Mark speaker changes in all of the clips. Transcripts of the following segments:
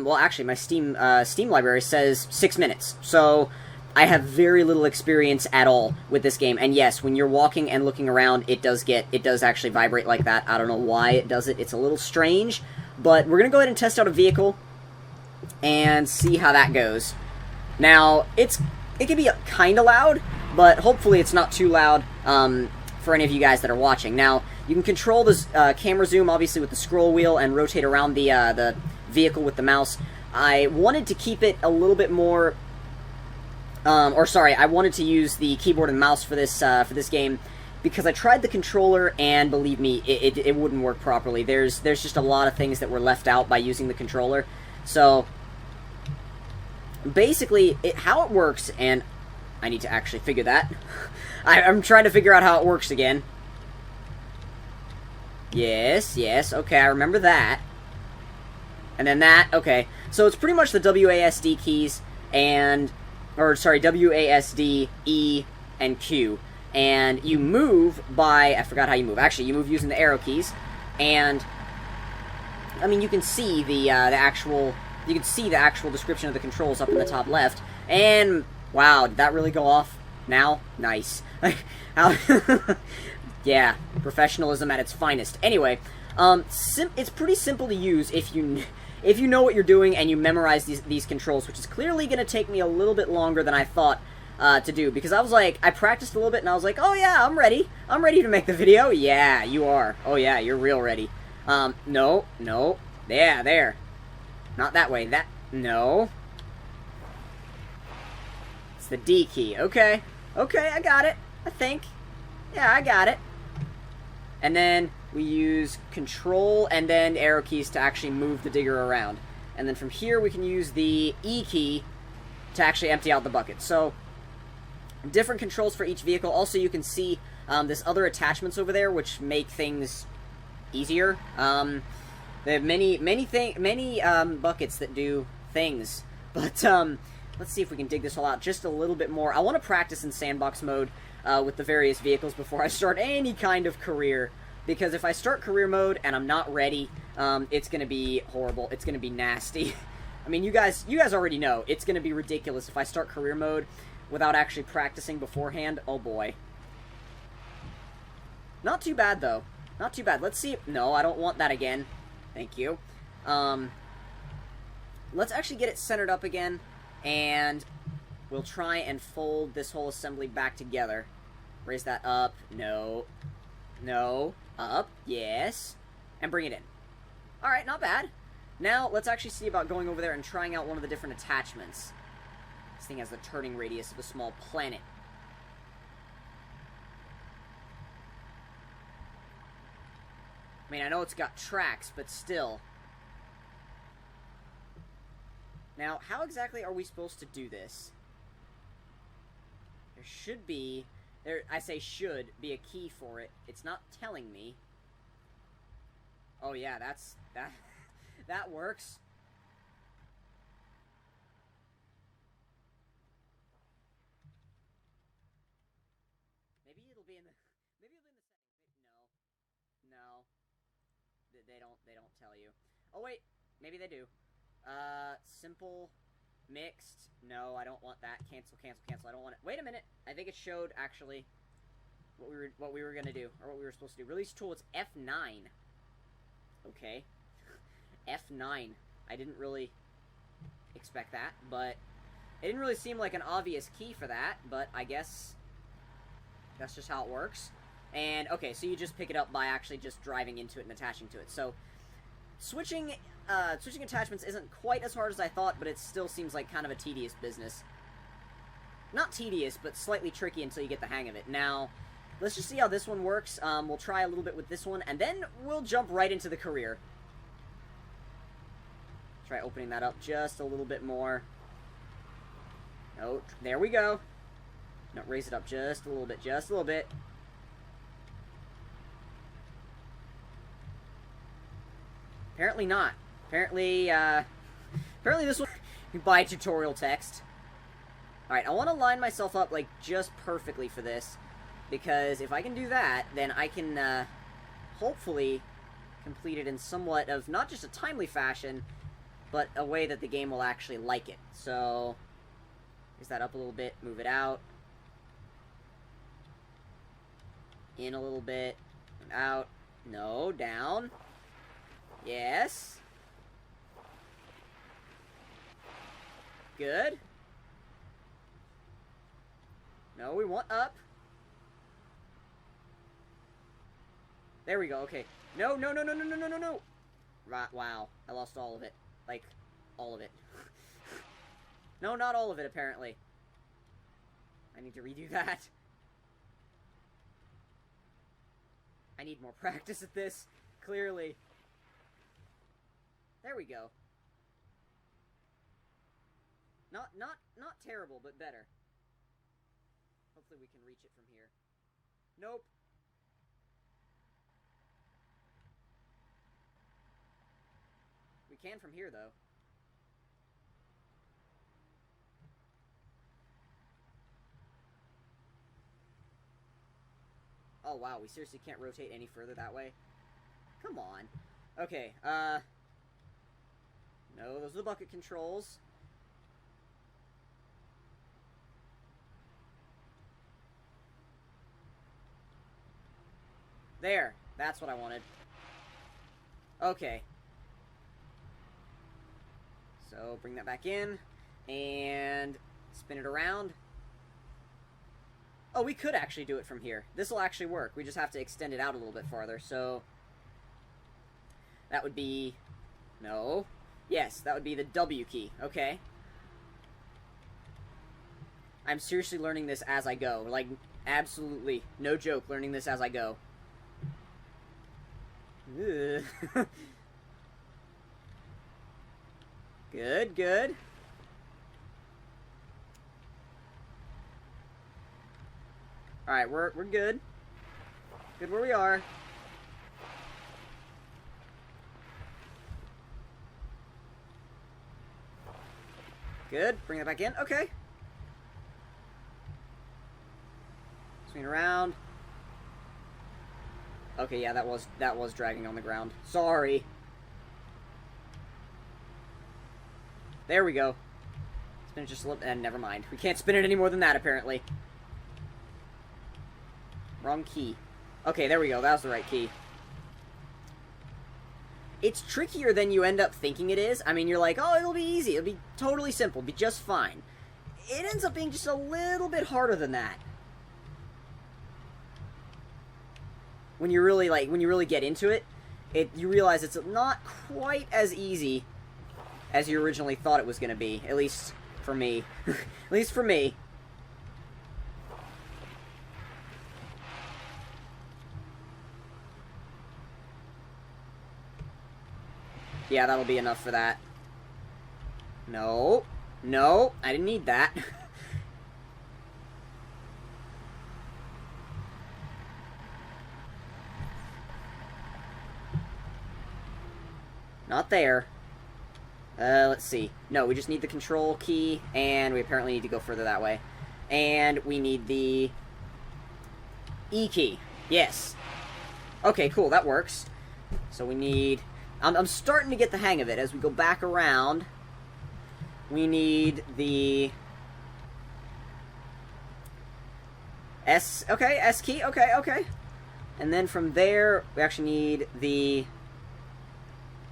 Speaker 1: well, actually, my Steam library says 6 minutes, so I have very little experience at all with this game, and yes, when you're walking and looking around, it does actually vibrate like that. I don't know why it does it. It's a little strange, but we're gonna go ahead and test out a vehicle and see how that goes. Now, it can be kind of loud, but hopefully it's not too loud for any of you guys that are watching. Now, you can control this camera zoom, obviously, with the scroll wheel and rotate around the vehicle with the mouse. I wanted to keep it a little bit more... I wanted to use the keyboard and mouse for this game because I tried the controller, and believe me, it wouldn't work properly. There's just a lot of things that were left out by using the controller. So, basically, how it works, and I need to actually figure that. I'm trying to figure out how it works again. Yes, okay, I remember that. And then that, okay. So it's pretty much the WASD keys and... WASD, E, and Q. And you move by... I forgot how you move. Actually, you move using the arrow keys. And, I mean, you can see the actual description of the controls up in the top left. And, wow, did that really go off now? Nice. Yeah, professionalism at its finest. Anyway, it's pretty simple to use if you know what you're doing and you memorize these controls, which is clearly going to take me a little bit longer than I thought to do, because I practiced a little bit and I was like, oh yeah, I'm ready to make the video. Yeah, you are. Oh yeah, you're real ready. No, yeah, there. Not that way, no. It's the D key, okay, I got it, I think. Yeah, I got it. And then we use control and then arrow keys to actually move the digger around. And then from here we can use the E key to actually empty out the bucket. So, different controls for each vehicle. Also, you can see there's other attachments over there which make things easier. They have many buckets that do things. But let's see if we can dig this all out just a little bit more. I want to practice in sandbox mode with the various vehicles before I start any kind of career. Because if I start career mode and I'm not ready, it's going to be horrible. It's going to be nasty. I mean, you guys already know. It's going to be ridiculous if I start career mode without actually practicing beforehand. Oh, boy. Not too bad, though. Not too bad. Let's see. No, I don't want that again. Thank you. Let's actually get it centered up again, and we'll try and fold this whole assembly back together. Raise that up. No. Up, yes, and bring it in. Alright, not bad. Now, let's actually see about going over there and trying out one of the different attachments. This thing has the turning radius of a small planet. I mean, I know it's got tracks, but still. Now, how exactly are we supposed to do this? There should be... I say should be a key for it. It's not telling me. Oh yeah, that works. Maybe it'll be in the No. They don't tell you. Oh wait, maybe they do. Simple, mixed. No, I don't want that. Cancel. I don't want it. Wait a minute. I think it showed actually what we were gonna do, or what we were supposed to do. Release tool. It's F9. Okay. F9. I didn't really expect that, but it didn't really seem like an obvious key for that. But I guess that's just how it works. And okay, so you just pick it up by actually just driving into it and attaching to it. So switching attachments isn't quite as hard as I thought, but it still seems like kind of a tedious business. Not tedious, but slightly tricky until you get the hang of it. Now, let's just see how this one works. We'll try a little bit with this one, and then we'll jump right into the career. Try opening that up just a little bit more. Oh, there we go. No, raise it up just a little bit, Apparently not. Apparently this one... You buy tutorial text. Alright, I want to line myself up, like, just perfectly for this. Because if I can do that, then I can, hopefully complete it in somewhat of, not just a timely fashion, but a way that the game will actually like it. So, raise that up a little bit, move it out. In a little bit, and out. No, down. Yes. Good. No, we want up. There we go, okay. No, no, no, no, no, no, no, no, no. Right, wow. I lost all of it. Like, all of it. No, not all of it, apparently. I need to redo that. I need more practice at this, clearly. There we go. Not terrible, but better. Hopefully we can reach it from here. Nope. We can from here, though. Oh, wow, we seriously can't rotate any further that way? Come on. Okay, no, those are the bucket controls. There, that's what I wanted. Okay. So, bring that back in, and spin it around. Oh, we could actually do it from here. This will actually work. We just have to extend it out a little bit farther, so... That would be... No. Yes, that would be the W key. Okay. I'm seriously learning this as I go. Like, absolutely, no joke, learning this as I go. Ugh. Good, good. Alright, we're good. Good where we are. Good. Bring that back in. Okay. Swing around. Okay, yeah, that was dragging on the ground. Sorry. There we go. Spin it just a little bit, and never mind. We can't spin it any more than that, apparently. Wrong key. Okay, there we go. That was the right key. It's trickier than you end up thinking it is. I mean, you're like, oh, it'll be easy. It'll be totally simple. It'll be just fine. It ends up being just a little bit harder than that. When you really get into it, you realize it's not quite as easy as you originally thought it was going to be. At least for me. At least for me. Yeah, that'll be enough for that. No. No, I didn't need that. Not there. Let's see. No, we just need the control key, and we apparently need to go further that way. And we need the E key. Yes. Okay, cool, that works. So we need... I'm starting to get the hang of it. As we go back around, we need the S... Okay, S key. Okay, okay. And then from there, we actually need the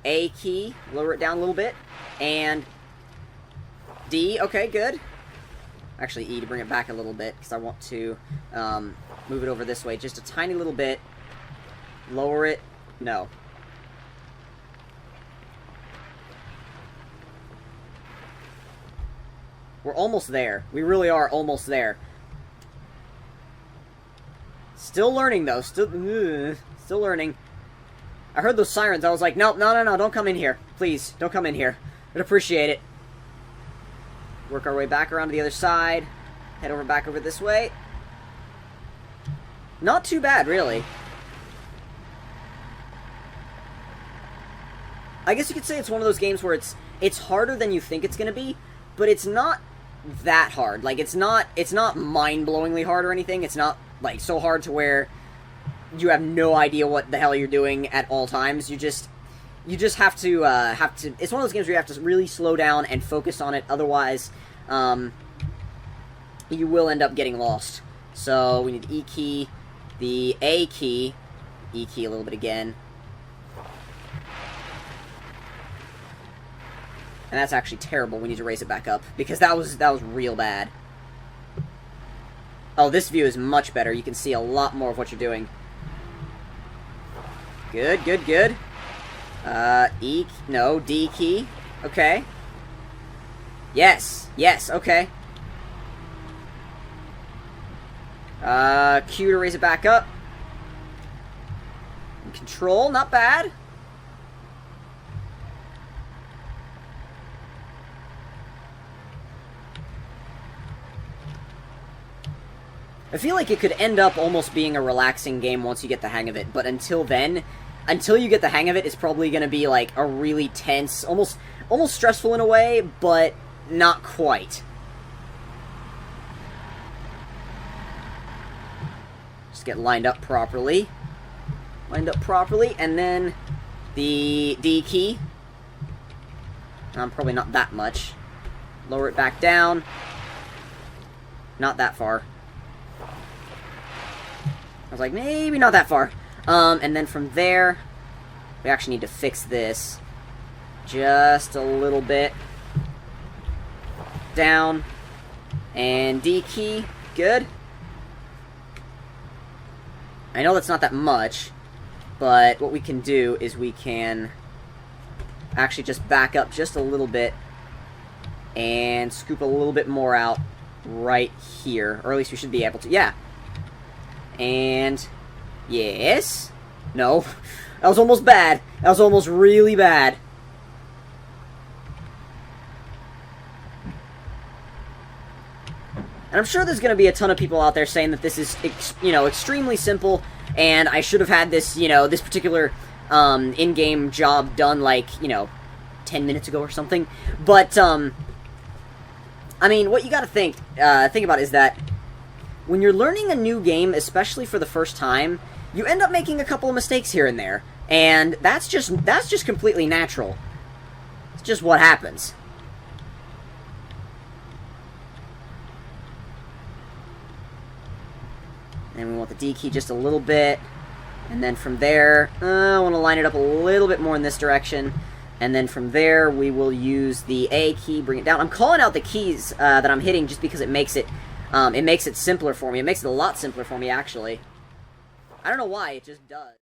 Speaker 1: A key. Lower it down a little bit. And D. Okay, good. Actually, E to bring it back a little bit, because I want to move it over this way just a tiny little bit. Lower it. No. We're almost there. We really are almost there. Still learning, though. Still learning. I heard those sirens. I was like, nope, no, don't come in here. Please, don't come in here. I'd appreciate it. Work our way back around to the other side. Head back over this way. Not too bad, really. I guess you could say it's one of those games where it's harder than you think it's going to be, but it's not that hard. Like, it's not mind-blowingly hard or anything. It's not, like, so hard to where you have no idea what the hell you're doing at all times. you just have to, it's one of those games where you have to really slow down and focus on it, otherwise, you will end up getting lost. So, we need E key, the A key, E key a little bit again. And that's actually terrible. We need to raise it back up, because that was real bad. Oh, this view is much better. You can see a lot more of what you're doing. Good, good, good. No, D key. Okay. Yes, yes, okay. Q to raise it back up. Control, not bad. I feel like it could end up almost being a relaxing game once you get the hang of it, but until then, until you get the hang of it, it's probably going to be like a really tense, almost stressful in a way, but not quite. Just get lined up properly. Lined up properly, and then the D key. Probably not that much. Lower it back down. Not that far. I was like, maybe not that far. And then from there, we actually need to fix this just a little bit. Down. And D key. Good. I know that's not that much, but what we can do is we can actually just back up just a little bit and scoop a little bit more out right here. Or at least we should be able to. Yeah. And, yes. No. That was almost bad. That was almost really bad. And I'm sure there's going to be a ton of people out there saying that this is, extremely simple, and I should have had this, this particular in-game job done, like, 10 minutes ago or something. But, I mean, what you got to think about is that when you're learning a new game, especially for the first time, you end up making a couple of mistakes here and there, and that's just completely natural. It's just what happens. And we want the D key just a little bit, and then from there, I want to line it up a little bit more in this direction, and then from there we will use the A key, bring it down. I'm calling out the keys that I'm hitting just because it makes it simpler for me. It makes it a lot simpler for me, actually. I don't know why, it just does.